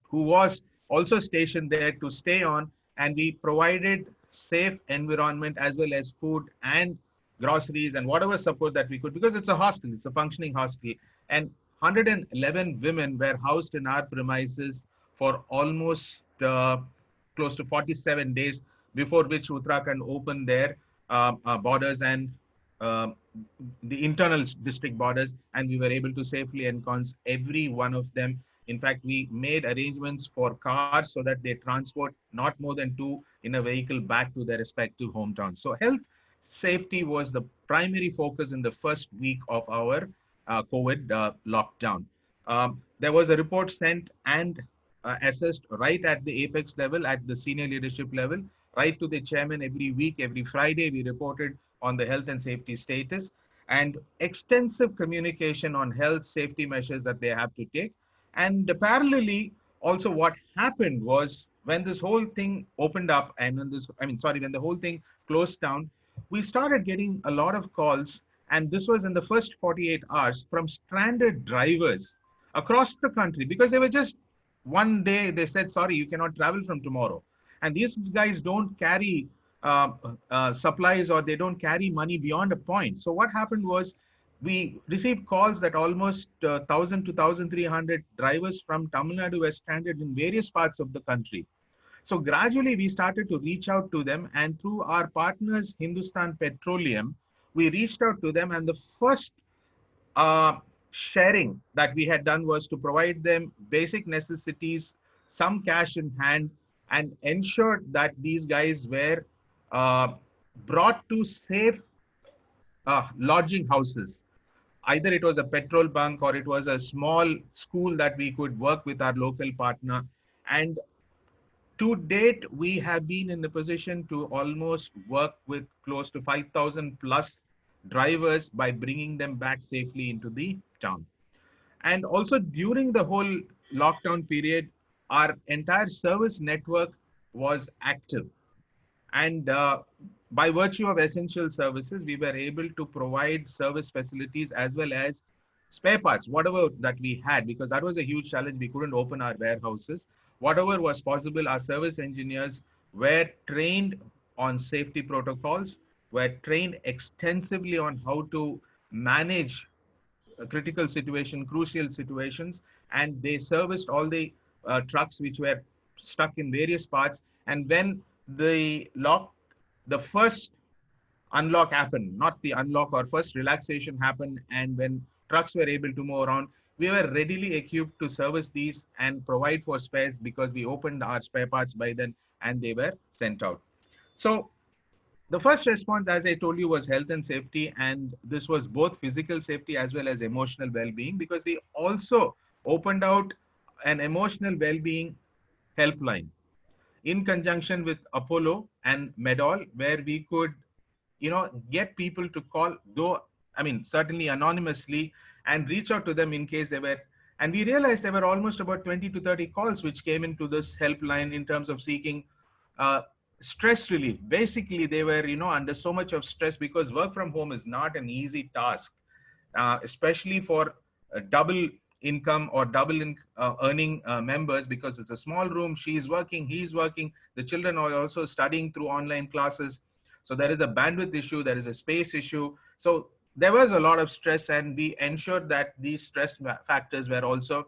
who was also stationed there to stay on, and we provided safe environment as well as food and groceries and whatever support that we could, because it's a hostel, it's a functioning hostel, and 111 women were housed in our premises for almost close to 47 days, before which Uttarakhand opened their borders and uh, the internal district borders, and we were able to safely ensconce every one of them. In fact, we made arrangements for cars so that they transport not more than two in a vehicle back to their respective hometowns. So health safety was the primary focus in the first week of our COVID lockdown. There was a report sent and assessed right at the apex level, at the senior leadership level, right to the chairman every week, every Friday. We reported on the health and safety status and extensive communication on health safety measures that they have to take. And parallelly, also what happened was when this whole thing opened up and when the whole thing closed down, we started getting a lot of calls. And this was in the first 48 hours from stranded drivers across the country, because they were just one day they said, sorry, you cannot travel from tomorrow. And these guys don't carry supplies, or they don't carry money beyond a point. So what happened was we received calls that almost 1,000 to 1,300 drivers from Tamil Nadu were stranded in various parts of the country. So gradually we started to reach out to them, and through our partners, Hindustan Petroleum, we reached out to them. And the first uh, sharing that we had done was to provide them basic necessities, some cash in hand, and ensured that these guys were uh, brought to safe lodging houses. Either it was a petrol bunk or it was a small school that we could work with our local partner. And to date, we have been in the position to almost work with close to 5,000 plus drivers by bringing them back safely into the town. And also during the whole lockdown period, our entire service network was active. And by virtue of essential services, we were able to provide service facilities as well as spare parts, whatever that we had, because that was a huge challenge. We couldn't open our warehouses. Whatever was possible, our service engineers were trained on safety protocols, were trained extensively on how to manage critical situation, crucial situations, and they serviced all the trucks which were stuck in various parts. And when the first unlock happened, not the unlock, or first relaxation happened, and when trucks were able to move around, we were readily equipped to service these and provide for spares, because we opened our spare parts by then and they were sent out. So the first response, as I told you, was health and safety, and this was both physical safety as well as emotional well-being, because we also opened out an emotional well-being helpline in conjunction with Apollo and Medall, where we could, get people to call, though, certainly anonymously, and reach out to them in case they were. And we realized there were almost about 20 to 30 calls which came into this helpline in terms of seeking uh, stress relief. Basically, they were, under so much of stress, because work from home is not an easy task, especially for double income or double earning members, because it's a small room. She's working, he's working, the children are also studying through online classes. So there is a bandwidth issue, there is a space issue. So there was a lot of stress, and we ensured that these stress factors were also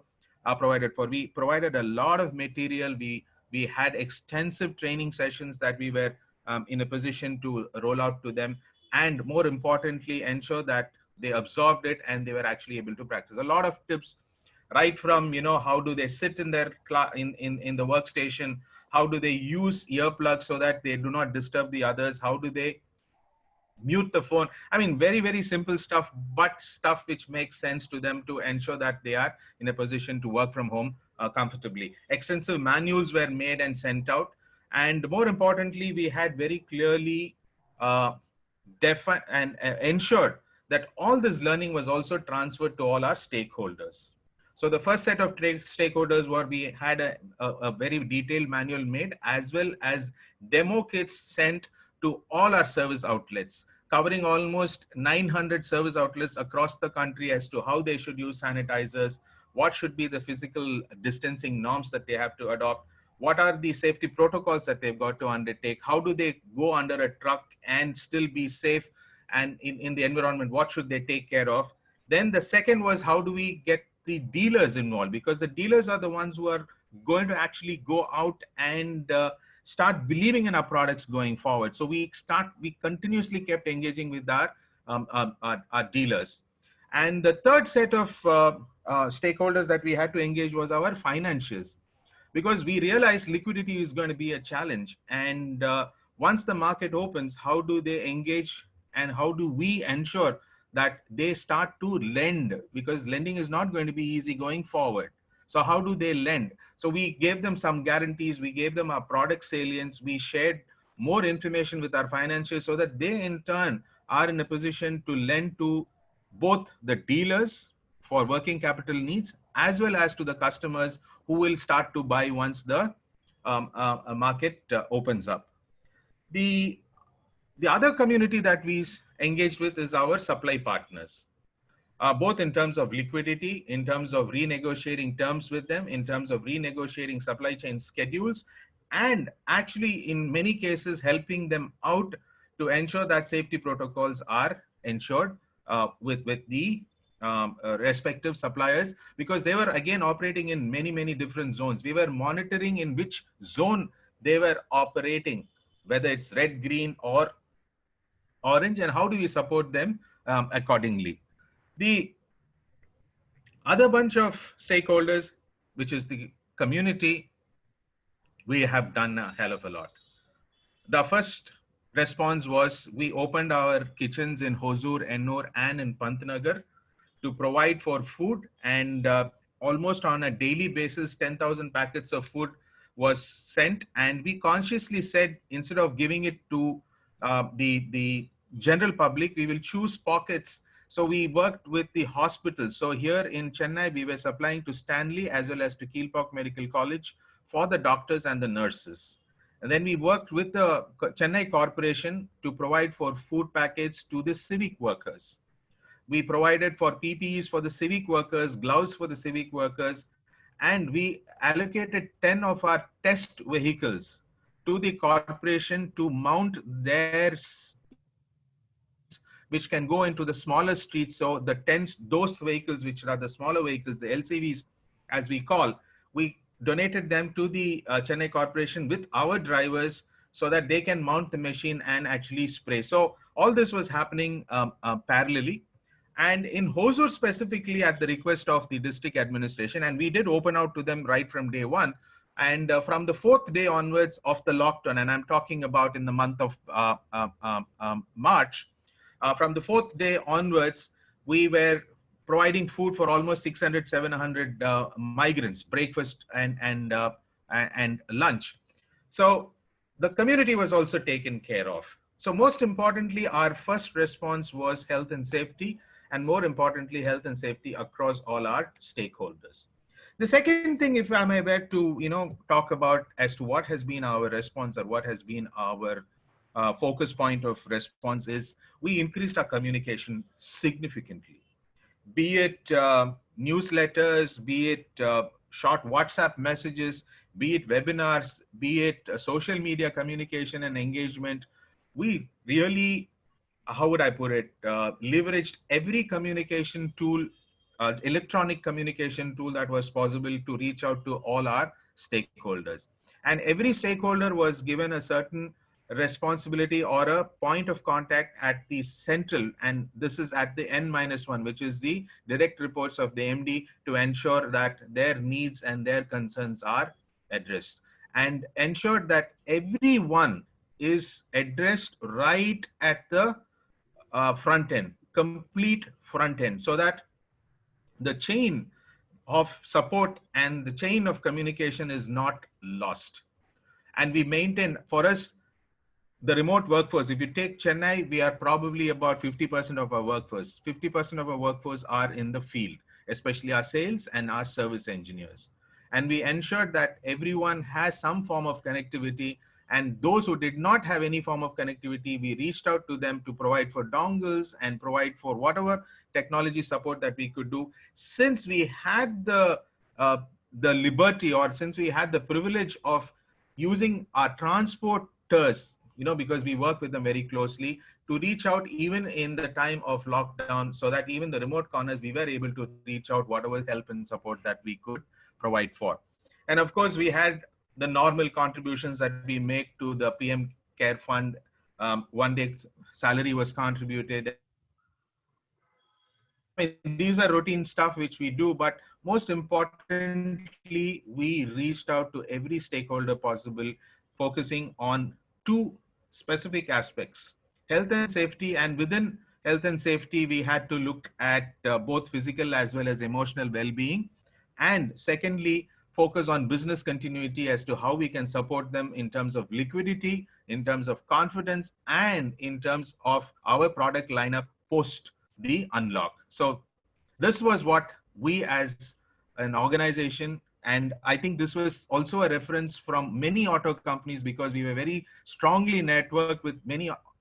provided for. We provided a lot of material. We had extensive training sessions that we were in a position to roll out to them, and more importantly, ensure that they absorbed it and they were actually able to practice. A lot of tips, right from, how do they sit in their in the workstation, how do they use earplugs so that they do not disturb the others, how do they mute the phone. Very, very simple stuff, but stuff which makes sense to them to ensure that they are in a position to work from home comfortably. Extensive manuals were made and sent out. And more importantly, we had very clearly defined and ensured that all this learning was also transferred to all our stakeholders. So the first set of stakeholders were, we had a very detailed manual made, as well as demo kits sent to all our service outlets, covering almost 900 service outlets across the country as to how they should use sanitizers, what should be the physical distancing norms that they have to adopt, what are the safety protocols that they've got to undertake, how do they go under a truck and still be safe, and in the environment, what should they take care of. Then the second was, how do we get the dealers involved, because the dealers are the ones who are going to actually go out and start believing in our products going forward. So we continuously kept engaging with our dealers. And the third set of stakeholders that we had to engage was our financiers, because we realized liquidity is going to be a challenge. And once the market opens, how do they engage, and how do we ensure that they start to lend, because lending is not going to be easy going forward. So how do they lend? So we gave them some guarantees, we gave them our product salience, we shared more information with our financiers so that they in turn are in a position to lend to both the dealers for working capital needs, as well as to the customers who will start to buy once the market opens up. The other community that we engage with is our supply partners, both in terms of liquidity, in terms of renegotiating terms with them, in terms of renegotiating supply chain schedules, and actually in many cases helping them out to ensure that safety protocols are ensured with the respective suppliers, because they were again operating in many different zones. We were monitoring in which zone they were operating, whether it's red, green, or orange, and how do we support them accordingly. The other bunch of stakeholders, which is the community, we have done a hell of a lot. The first response was, we opened our kitchens in Hosur, Ennore, and in Pantnagar to provide for food, and almost on a daily basis 10,000 packets of food was sent. And we consciously said, instead of giving it to the general public, we will choose pockets. So we worked with the hospitals. So here in Chennai, we were supplying to Stanley as well as to Keelpok Medical College for the doctors and the nurses. And then we worked with the Chennai Corporation to provide for food packets to the civic workers. We provided for PPEs for the civic workers, gloves for the civic workers, and we allocated 10 of our test vehicles to the corporation to mount their vehicles, which can go into the smaller streets. So the tents, those vehicles, which are the smaller vehicles, the LCVs, as we call, we donated them to the Chennai Corporation with our drivers so that they can mount the machine and actually spray. So all this was happening parallelly. And in Hosur specifically, at the request of the district administration, and we did open out to them right from day one. And from the 4th day onwards of the lockdown, and I'm talking about in the month of March, from the 4th day onwards, we were providing food for almost 600, 700 migrants, breakfast and lunch. So the community was also taken care of. So most importantly, our first response was health and safety, and more importantly, health and safety across all our stakeholders. The second thing, if I may bear to talk about as to what has been our response or what has been our focus point of response, is we increased our communication significantly. Be it newsletters, be it short WhatsApp messages, be it webinars, be it social media communication and engagement. We really, how would I put it, leveraged every communication tool, electronic communication tool that was possible to reach out to all our stakeholders. And every stakeholder was given a certain responsibility or a point of contact at the central, and this is at the N-1, which is the direct reports of the MD, to ensure that their needs and their concerns are addressed, and ensured that everyone is addressed right at the front end, complete front end, so that the chain of support and the chain of communication is not lost. And we maintain, for us, the remote workforce, if you take Chennai, we are probably about 50% of our workforce. 50% of our workforce are in the field, especially our sales and our service engineers. And we ensured that everyone has some form of connectivity, And those who did not have any form of connectivity, we reached out to them to provide for dongles and provide for whatever technology support that we could do. Since we had uh, the liberty, or since we had the privilege of using our transporters, because we work with them very closely, to reach out even in the time of lockdown, so that even the remote corners, we were able to reach out whatever help and support that we could provide for. And of course, we had the normal contributions that we make to the PM Care Fund. One day salary was contributed, and I mean, these were routine stuff which we do, but most importantly, we reached out to every stakeholder possible, focusing on two specific aspects: health and safety. And within health and safety, we had to look at both physical as well as emotional well-being. And secondly, focus on business continuity as to how we can support them in terms of liquidity, in terms of confidence, and in terms of our product lineup post the unlock. So this was what we as an organization, and I think this was also a reference from many auto companies, because we were very strongly networked with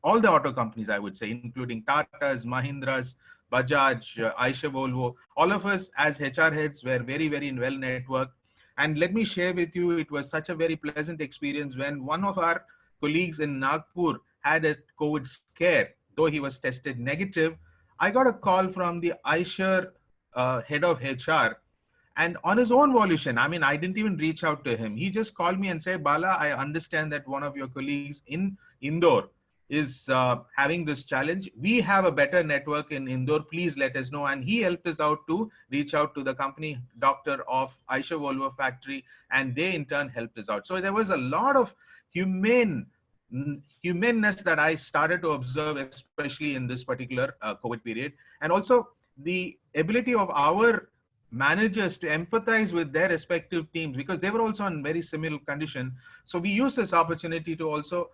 all the auto companies, I would say, including Tatas, Mahindras, Bajaj, Eicher, Volvo. All of us as HR heads were very, very well networked. And let me share with you, it was such a very pleasant experience when one of our colleagues in Nagpur had a COVID scare. Though he was tested negative, I got a call from the Eicher head of HR, and on his own volition, I mean, I didn't even reach out to him. He just called me and said, Bala, I understand that one of your colleagues in Indore is having this challenge. We have a better network in Indore. Please let us know. And he helped us out to reach out to the company doctor of Eicher Volvo factory, and they in turn helped us out. So there was a lot of humaneness that I started to observe, especially in this particular COVID period. And also the ability of our managers to empathize with their respective teams, because they were also in very similar condition. So we use this opportunity to also,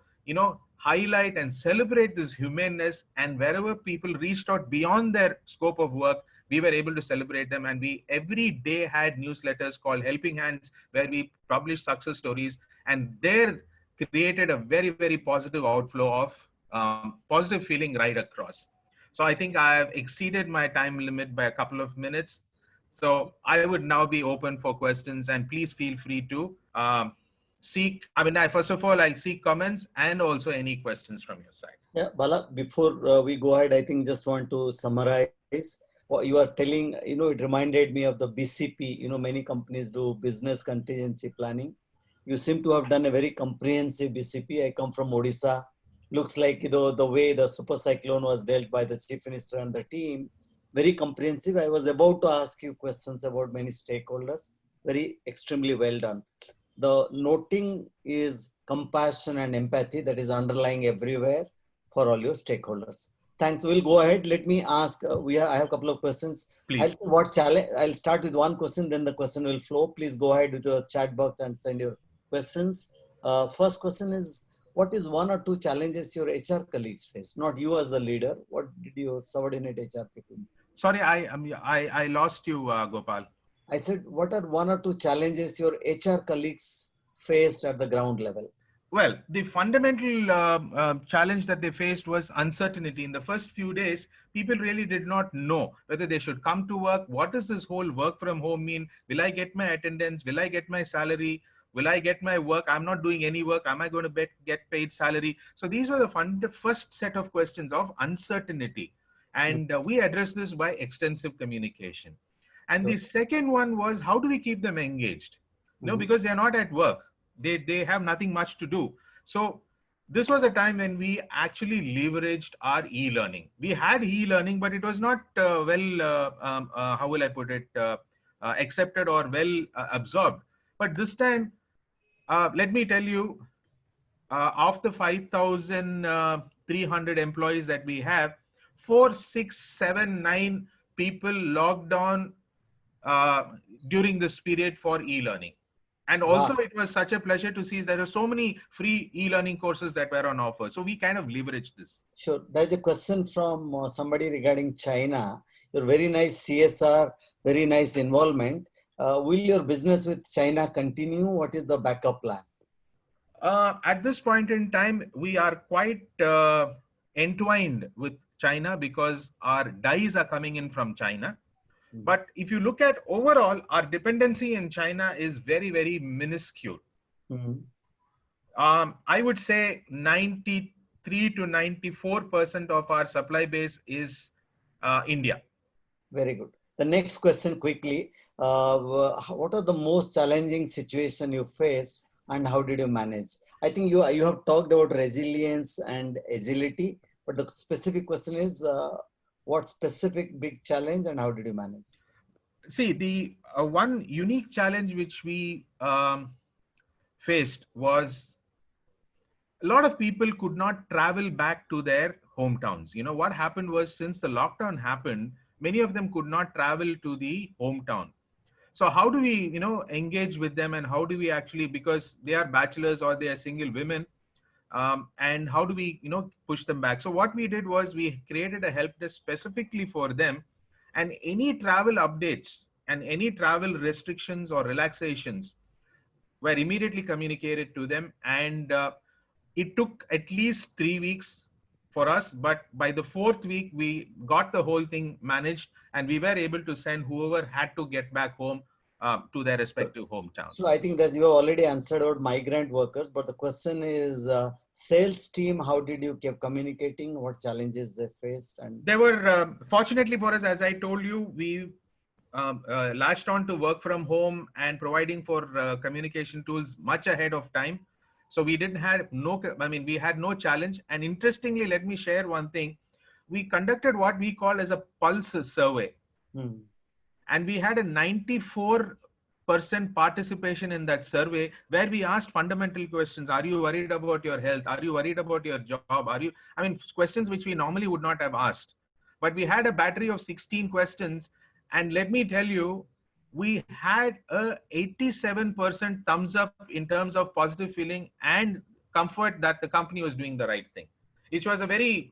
highlight and celebrate this humaneness. And wherever people reached out beyond their scope of work, we were able to celebrate them. And we every day had newsletters called Helping Hands, where we published success stories, and there created a very, very positive outflow of positive feeling right across. So I think I have exceeded my time limit by a couple of minutes. So I would now be open for questions, and please feel free to first of all, I'll seek comments and also any questions from your side. Yeah, Bala, before we go ahead, I think just want to summarize what you are telling. It reminded me of the BCP. Many companies do business contingency planning. You seem to have done a very comprehensive BCP. I come from Odisha. Looks like, the way the super cyclone was dealt by the chief minister and the team, very comprehensive. I was about to ask you questions about many stakeholders. Very extremely well done. The noting is compassion and empathy that is underlying everywhere for all your stakeholders. Thanks. We'll go ahead. Let me ask. I have a couple of questions. Please. I'll start with one question, then the question will flow. Please go ahead with the chat box and send your questions. First question is, what is one or two challenges your HR colleagues face? Not you as the leader. What did your subordinate HR people? Sorry, I lost you, Gopal. I said, what are one or two challenges your HR colleagues faced at the ground level? Well, the fundamental challenge that they faced was uncertainty. In the first few days, people really did not know whether they should come to work. What does this whole work from home mean? Will I get my attendance? Will I get my salary? Will I get my work? I'm not doing any work. Am I going to get paid salary? So these were the first set of questions of uncertainty. And we addressed this by extensive communication. And the second one was, how do we keep them engaged? Because they're not at work. They have nothing much to do. So this was a time when we actually leveraged our e-learning. We had e-learning, but it was not how will I put it, accepted or well absorbed. But this time, let me tell you, of the 5,300 employees that we have, 4, 6, 7, 9 people logged on during this period for e-learning. And also it was such a pleasure to see there are so many free e-learning courses that were on offer. So we kind of leveraged this. Sure. There's a question from somebody regarding China. Your very nice CSR, very nice involvement. Will your business with China continue? What is the backup plan? At this point in time, we are quite entwined with China because our dyes are coming in from China. Mm. But if you look at overall, our dependency in China is very, very minuscule. Mm. I would say 93 to 94% of our supply base is India. Very good. The next question quickly. What are the most challenging situation you faced and how did you manage? I think you have talked about resilience and agility, but the specific question is what specific big challenge and how did you manage? See, the one unique challenge which we faced was a lot of people could not travel back to their hometowns. You know, what happened was since the lockdown happened, many of them could not travel to the hometown. So how do we, engage with them, and how do we actually, because they are bachelors or they are single women, and how do we, push them back? So what we did was we created a help desk specifically for them, and any travel updates and any travel restrictions or relaxations were immediately communicated to them. And it took at least 3 weeks for us, but by the fourth week we got the whole thing managed, and we were able to send whoever had to get back home to their respective So I hometowns. think that you have already answered about migrant workers, but the question is sales team, how did you keep communicating? What challenges they faced? And There were, fortunately for us, as I told you, we latched on to work from home and providing for communication tools much ahead of time. So we didn't have no, I mean, we had no challenge. And interestingly, let me share one thing. We conducted what we call as a pulse survey, hmm. and we had a 94% participation in that survey, where we asked fundamental questions. Are you worried about your health? Are you worried about your job? Are you, I mean, questions which we normally would not have asked. But we had a battery of 16 questions, and let me tell you, we had a 87% thumbs up in terms of positive feeling and comfort that the company was doing the right thing, which was a very,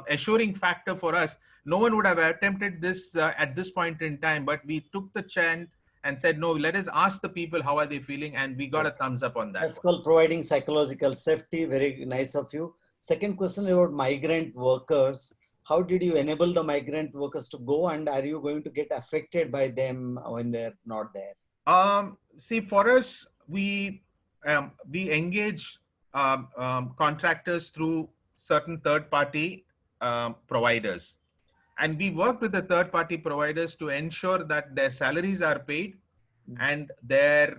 assuring factor for us. No one would have attempted this at this point in time, but we took the chance and said, no, let us ask the people how are they feeling, and we got a thumbs up on that That's one. called providing psychological safety. Very nice of you. Second question about migrant workers. How did you enable the migrant workers to go, and are you going to get affected by them when they're not there? See, for us, we engage contractors through certain third-party providers, and we work with the third-party providers to ensure that their salaries are paid and their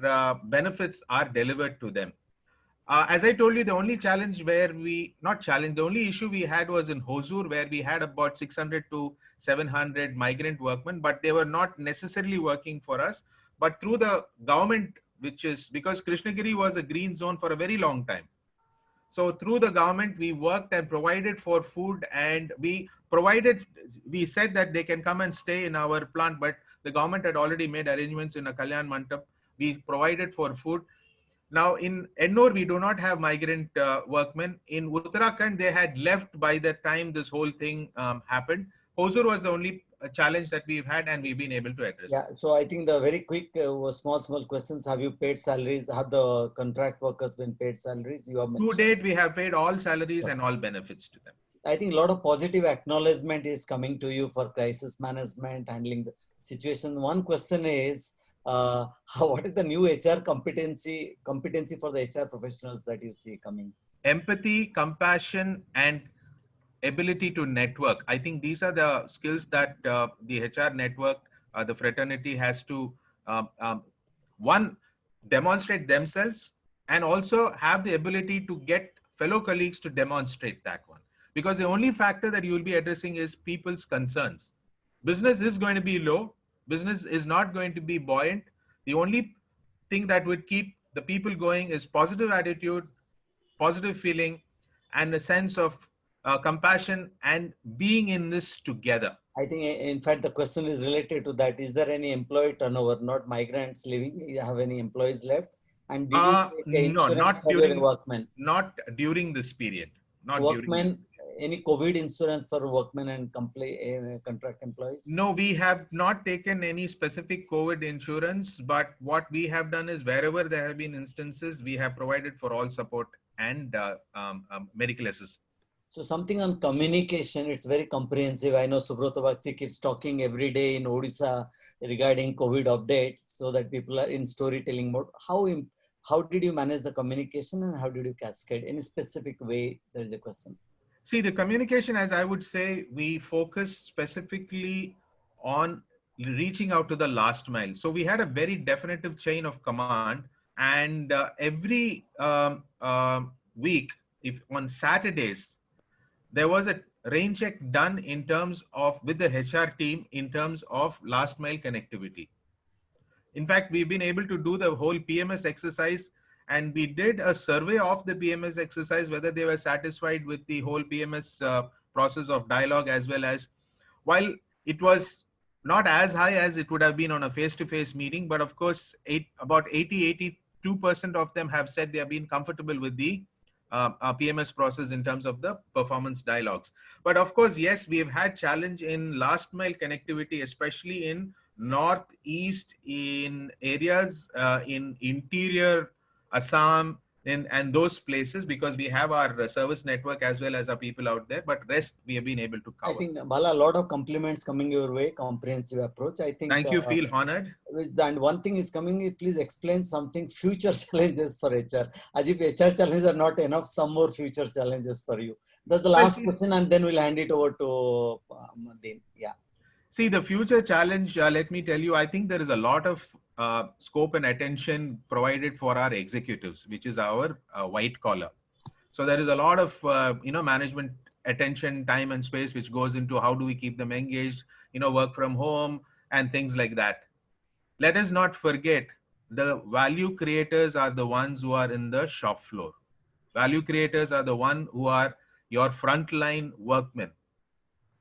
benefits are delivered to them. As I told you, the only challenge where we, not challenge, the only issue we had was in Hosur, where we had about 600 to 700 migrant workmen, but they were not necessarily working for us, but through the government, which is because Krishnagiri was a green zone for a very long time. So through the government, we worked and provided for food, and we said that they can come and stay in our plant, but the government had already made arrangements in a Kalyan Mandap. We provided for food. Now in Ennore, we do not have migrant workmen. In Uttarakhand, they had left by the time this whole thing happened. Hosur was the only challenge that we've had, and we've been able to address Yeah, it. so I think the very quick, small questions. Have you paid salaries? Have the contract workers been paid salaries? You have To mentioned. date, we have paid all salaries and all benefits to them. I think a lot of positive acknowledgement is coming to you for crisis management, handling the situation. One question is, what is the new HR competency for the HR professionals that you see coming? Empathy, compassion, and ability to network. I think these are the skills that the HR network, the fraternity has to, one, demonstrate themselves, and also have the ability to get fellow colleagues to demonstrate that one. Because the only factor that you will be addressing is people's concerns. Business is going to be low. Business is not going to be buoyant. The only thing that would keep the people going is positive attitude, positive feeling, and a sense of compassion and being in this together. I think, in fact, the question is related to that. Is there any employee turnover, not migrants leaving? You have any employees left? And did you take No, insurance not for your during, workmen? not during this period. Not during this Workmen, period. any COVID insurance for workmen and contract employees? No, we have not taken any specific COVID insurance, but what we have done is wherever there have been instances, we have provided for all support and medical assistance. So something on communication, it's very comprehensive. I know Subrata Bakshi keeps talking every day in Odisha regarding COVID update so that people are in storytelling mode. How did you manage the communication and how did you cascade? Any specific way? There is a question. See, the communication, as I would say, we focus specifically on reaching out to the last mile. So we had a very definitive chain of command, and every week, if on Saturdays, there was a rain check done in terms of with the HR team in terms of last mile connectivity. In fact, we've been able to do the whole PMS exercise, and we did a survey of the PMS exercise, whether they were satisfied with the whole PMS process of dialogue, as well as, while it was not as high as it would have been on a face-to-face meeting, but of course, about 82% of them have said they have been comfortable with the PMS process in terms of the performance dialogues. But of course, yes, we have had challenge in last mile connectivity, especially in northeast, in areas in interior Assam, and those places, because we have our service network as well as our people out there, but rest we have been able to cover. I think, Bala, a lot of compliments coming your way, comprehensive approach. I think. Thank you, feel honored. And one thing is coming, please explain something, future challenges for HR. As if HR challenges are not enough, some more future challenges for you. That's the last question, and then we'll hand it over to Madin. Yeah. See, the future challenge, let me tell you, I think there is a lot of scope and attention provided for our executives, which is our white collar. So there is a lot of, management attention, time and space, which goes into how do we keep them engaged, work from home and things like that. Let us not forget, the value creators are the ones who are in the shop floor. Value creators are the one who are your frontline workmen.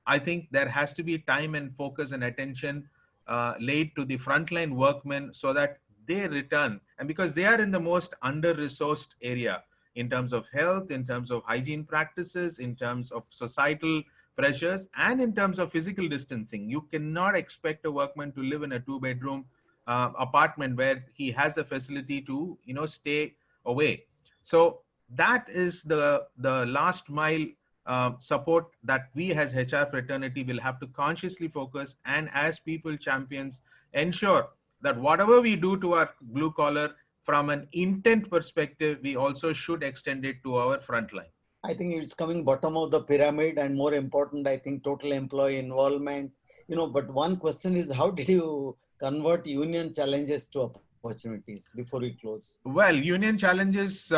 I think there has to be time and focus and attention laid to the frontline workmen so that they return. And because they are in the most under-resourced area in terms of health, in terms of hygiene practices, in terms of societal pressures, and in terms of physical distancing. You cannot expect a workman to live in a two-bedroom apartment where he has a facility to, stay away. So that is the last mile support that we as HR fraternity will have to consciously focus, and as people champions ensure that whatever we do to our blue collar from an intent perspective, we also should extend it to our front line. I think it's coming bottom of the pyramid, and more important, I think total employee involvement. But one question is, how did you convert union challenges to opportunities before we close? Well, union challenges,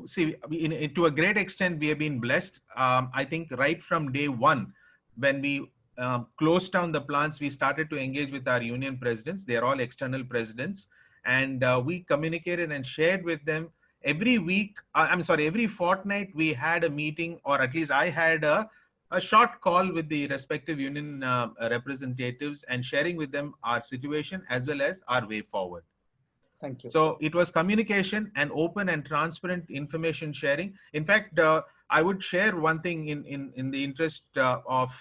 see, to a great extent, we have been blessed. I think right from day one, when we closed down the plants, we started to engage with our union presidents. They are all external presidents. And we communicated and shared with them every week. Every fortnight, we had a meeting, or at least I had a short call with the respective union representatives and sharing with them our situation as well as our way forward. Thank you. So it was communication and open and transparent information sharing. In fact, I would share one thing in the interest of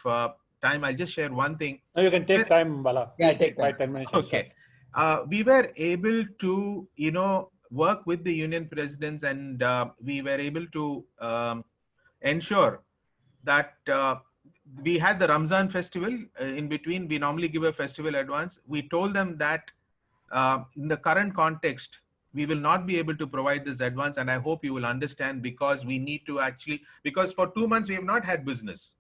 time. I'll just share one thing. No, you can take time, Bala. Yeah, take time. 10 minutes. Okay. We were able to, work with the union presidents, and we were able to ensure that we had the Ramzan festival in between. We normally give a festival advance. We told them that in the current context, we will not be able to provide this advance, and I hope you will understand, because we need to because for 2 months we have not had business,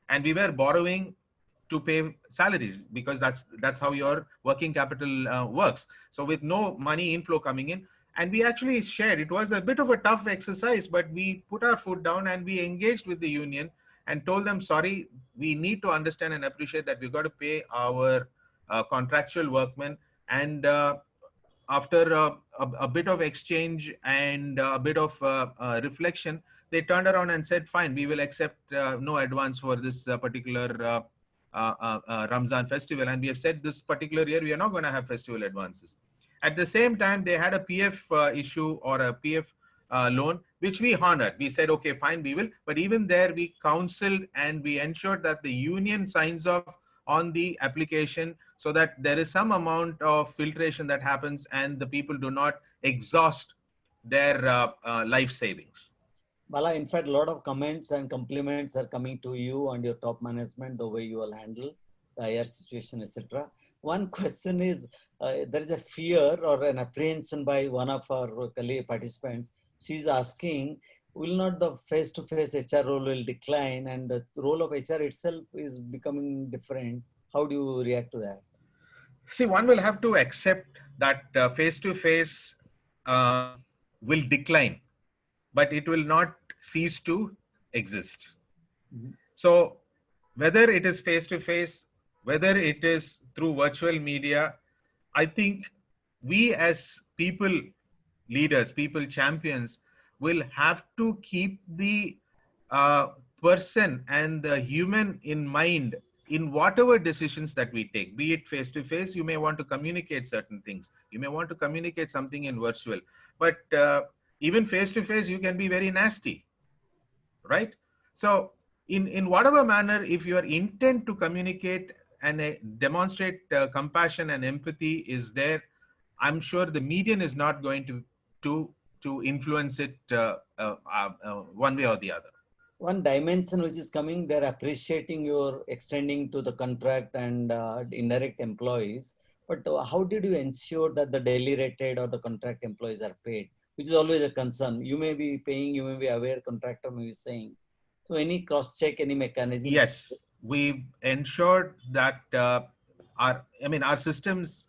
and we were borrowing to pay salaries, because that's how your working capital works. So with no money inflow coming in, and we actually shared, it was a bit of a tough exercise, but we put our foot down and we engaged with the union and told them, sorry, we need to understand and appreciate that we've got to pay our contractual workmen. And after a bit of exchange and a bit of reflection, they turned around and said, fine, we will accept no advance for this particular Ramzan festival. And we have said this particular year, we are not going to have festival advances. At the same time, they had a PF issue or a PF loan, which we honored. We said, okay, fine, we will. But even there, we counseled and we ensured that the union signs off on the application so that there is some amount of filtration that happens and the people do not exhaust their life savings. Bala, in fact, a lot of comments and compliments are coming to you and your top management, the way you will handle the IR situation, etc. One question is, there is a fear or an apprehension by one of our colleague participants. She's asking, will not the face-to-face HR role will decline and the role of HR itself is becoming different? How do you react to that? See, one will have to accept that face to face will decline, but it will not cease to exist. Mhm. So, whether it is face to face, whether it is through virtual media, I think we as people leaders, people champions, will have to keep the uh, person and the human in mind in whatever decisions that we take, be it face to face. You may want to communicate certain things, you may want to communicate something in virtual, but even face to face you can be very nasty, right? So in whatever manner, if your intent to communicate and demonstrate compassion and empathy is there, I'm sure the median is not going to to influence it one way or the other. One dimension which is coming, they're appreciating your extending to the contract and indirect employees. But how did you ensure that the daily rated or the contract employees are paid, which is always a concern? You may be paying, you may be aware, contractor may be saying. So any cross check, any mechanisms? Yes, we've ensured that our systems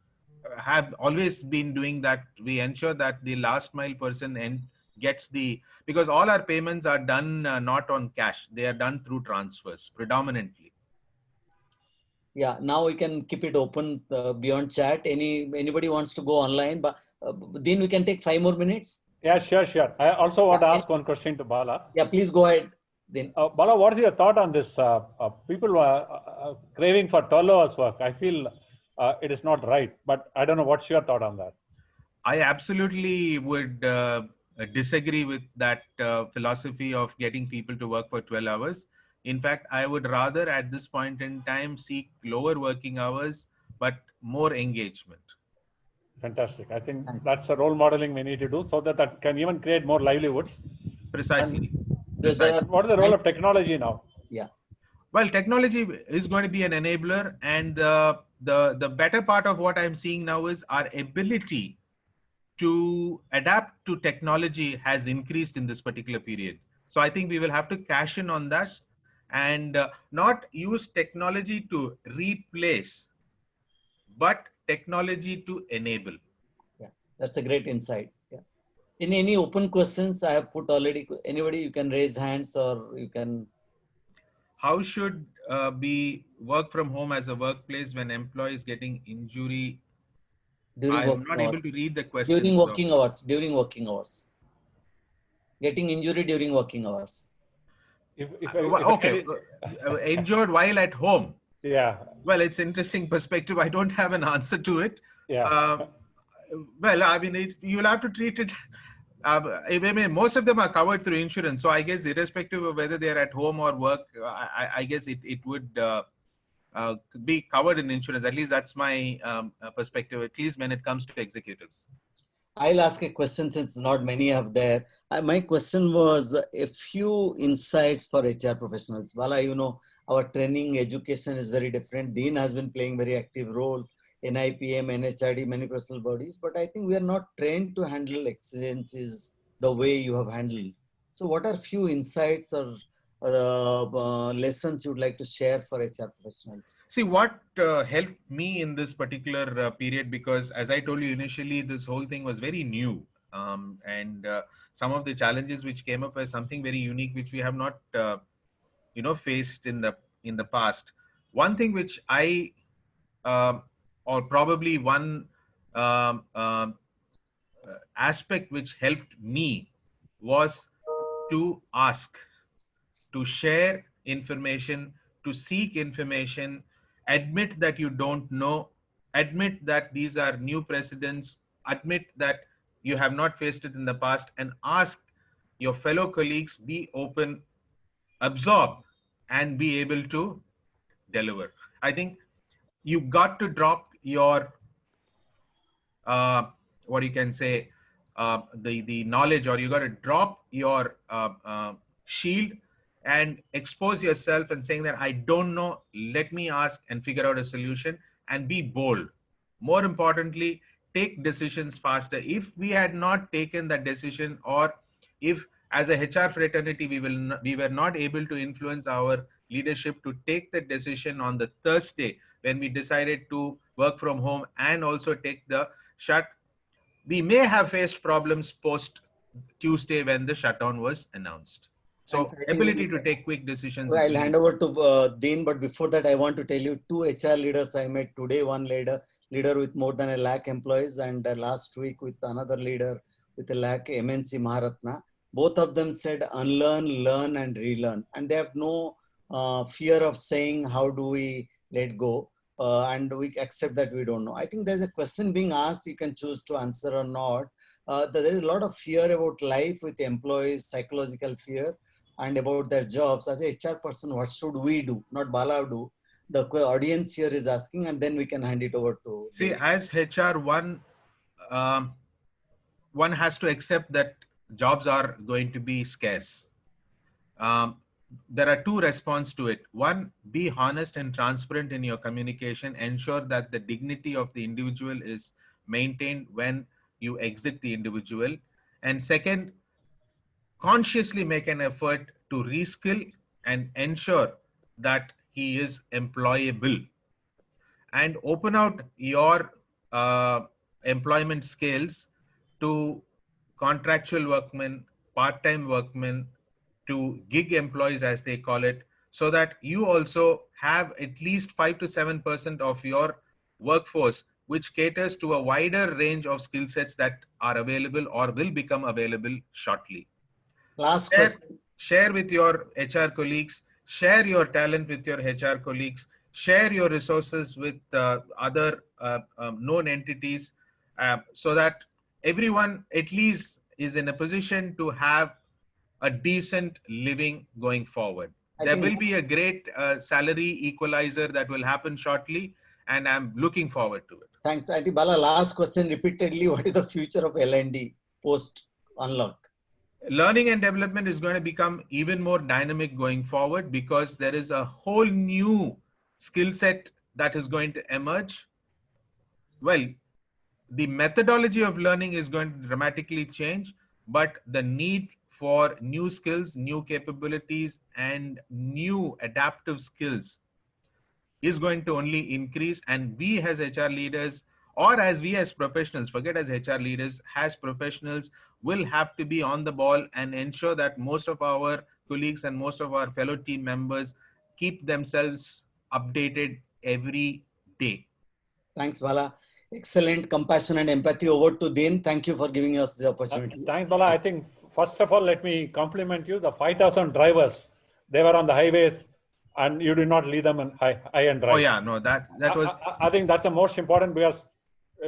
have always been doing that. We ensure that the last mile person gets the, because all our payments are done not on cash, they are done through transfers predominantly. Yeah, now we can keep it open beyond chat. Anybody wants to go online, but then we can take 5 more minutes. Yeah, sure. I also want to Yeah, ask one question to Bala. yeah, please go ahead. Then Bala, what is your thought on this? People craving for 12 hours work. I feel it is not right, but I don't know what's your thought on that. I absolutely would disagree with that philosophy of getting people to work for 12 hours. In fact, I would rather at this point in time seek lower working hours, but more engagement. Fantastic. I think thanks. that's a role modeling we need to do so that that can even create more livelihoods. Precisely. And what is the role of technology now? Yeah. Well, technology is going to be an enabler, and the better part of what I'm seeing now is our ability to adapt to technology has increased in this particular period. So I think we will have to cash in on that and not use technology to replace, but technology to enable. Yeah, that's a great insight. Yeah. Any open questions I have put already? Anybody, you can raise hands or you can. How should be work from home as a workplace when employee is getting injury? During I'm working not hours. able to read the question. During So working hours. During working hours. Getting injury during working hours. okay, injured while at home. Yeah. Well, it's interesting perspective. I don't have an answer to it. Yeah. Well, I mean, you'll have to treat it. I mean, most of them are covered through insurance. So I guess irrespective of whether they're at home or work, I guess it would be covered in insurance. At least that's my perspective, at least when it comes to executives. I'll ask a question since not many have there. My question was a few insights for HR professionals. Bala, you know, our training education is very different. Dean has been playing very active role. NIPM, NHRD, many professional bodies, but I think we are not trained to handle exigencies the way you have handled. So what are few insights or lessons you would like to share for HR professionals? See, what helped me in this particular period, because as I told you initially, this whole thing was very new. And some of the challenges which came up as something very unique, which we have not, faced in the past. One thing which I, or probably one um, um, aspect which helped me was to ask, to share information, to seek information, admit that you don't know, admit that these are new precedents, admit that you have not faced it in the past, and ask your fellow colleagues, be open, absorb, and be able to deliver. I think you got to drop your what you can say, the knowledge, or you got to drop your shield and expose yourself and saying that I don't know, let me ask and figure out a solution, and be bold. More importantly, take decisions faster. If we had not taken that decision, or if as a HR fraternity we were not able to influence our leadership to take the decision on the Thursday when we decided to work from home and also take the shut, we may have faced problems post Tuesday when the shutdown was announced. Thanks. So I think ability to take quick decisions is I'll really hand over important. to Dean, but before that, I want to tell you two HR leaders I met today. One leader with more than 1 lakh employees, and last week with another leader with 1 lakh, MNC Maharatna. Both of them said unlearn, learn, and relearn, and they have no fear of saying how do we let go, and we accept that we don't know. I think there's a question being asked. You can choose to answer or not. There is a lot of fear about life with employees, psychological fear, and about their jobs. As a HR person, what should we do? Not Bala do. The audience here is asking, and then we can hand it over to See, Dean. as HR, um, one has to accept that jobs are going to be scarce. Um, there are two responses to it. One, be honest and transparent in your communication. Ensure that the dignity of the individual is maintained when you exit the individual. And second, consciously make an effort to reskill and ensure that he is employable, and open out your uh, employment scales to contractual workmen, part-time workmen, to gig employees as they call it, so that you also have at least 5 to 7% of your workforce which caters to a wider range of skill sets that are available or will become available shortly. Last share, question. share with your HR colleagues, share your talent with your HR colleagues, share your resources with other known entities, so that everyone at least is in a position to have a decent living going forward. I There think, will be a great salary equalizer that will happen shortly, and I'm looking forward to it. thanks. I think Bala, last question repeatedly. What is the future of L&D post unlock? Learning and development is going to become even more dynamic going forward, because there is a whole new skill set that is going to emerge. Well, the methodology of learning is going to dramatically change, but the need for new skills, new capabilities, and new adaptive skills is going to only increase. And we as HR leaders, or as we as professionals, forget as HR leaders, as professionals, will have to be on the ball and ensure that most of our colleagues and most of our fellow team members keep themselves updated every day. Thanks, Bala. Excellent compassion and empathy. Over to Dean. Thank you for giving us the opportunity. Thanks, Bala. I think, first of all, let me compliment you. The 5,000 drivers, they were on the highways and you did not leave them in high and dry. Oh yeah, no, that was I think that's the most important, because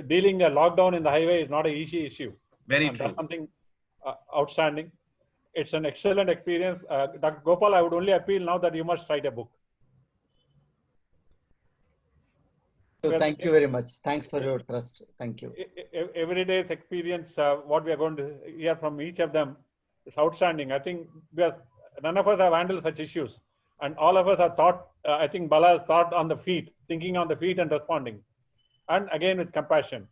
dealing a lockdown in the highway is not an easy issue. very And true. that's something outstanding. It's an excellent experience. Dr. Gopal, I would only appeal now that you must write a book. So Well, thank you very much. Thanks for your trust. Thank you. every day's experience, what we are going to hear from each of them is outstanding. I think none of us have handled such issues, and all of us have thought. I think Bala has thought on the feet, thinking on the feet, and responding, and again with compassion,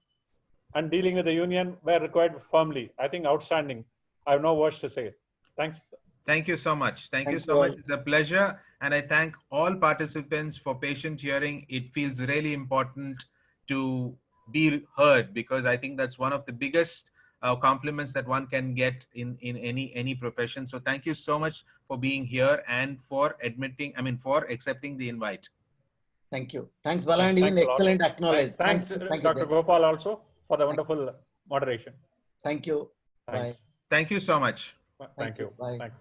and dealing with the union where required firmly. I think outstanding. I have no words to say. Thanks. Thank you so much. Thank you Thank so you much. all. It's a pleasure. And I thank all participants for patient hearing. It feels really important to be heard, because I think that's one of the biggest compliments that one can get in any profession. So thank you so much for being here and for for accepting the invite. Thank you. Thanks, Bala, and even Thanks a lot. excellent acknowledge. Thanks, Thank you, Dr. Dean. Gopal, also for the wonderful moderation. Thank you. Thanks. Bye. Thank you so much. Thank you. Bye. Thanks.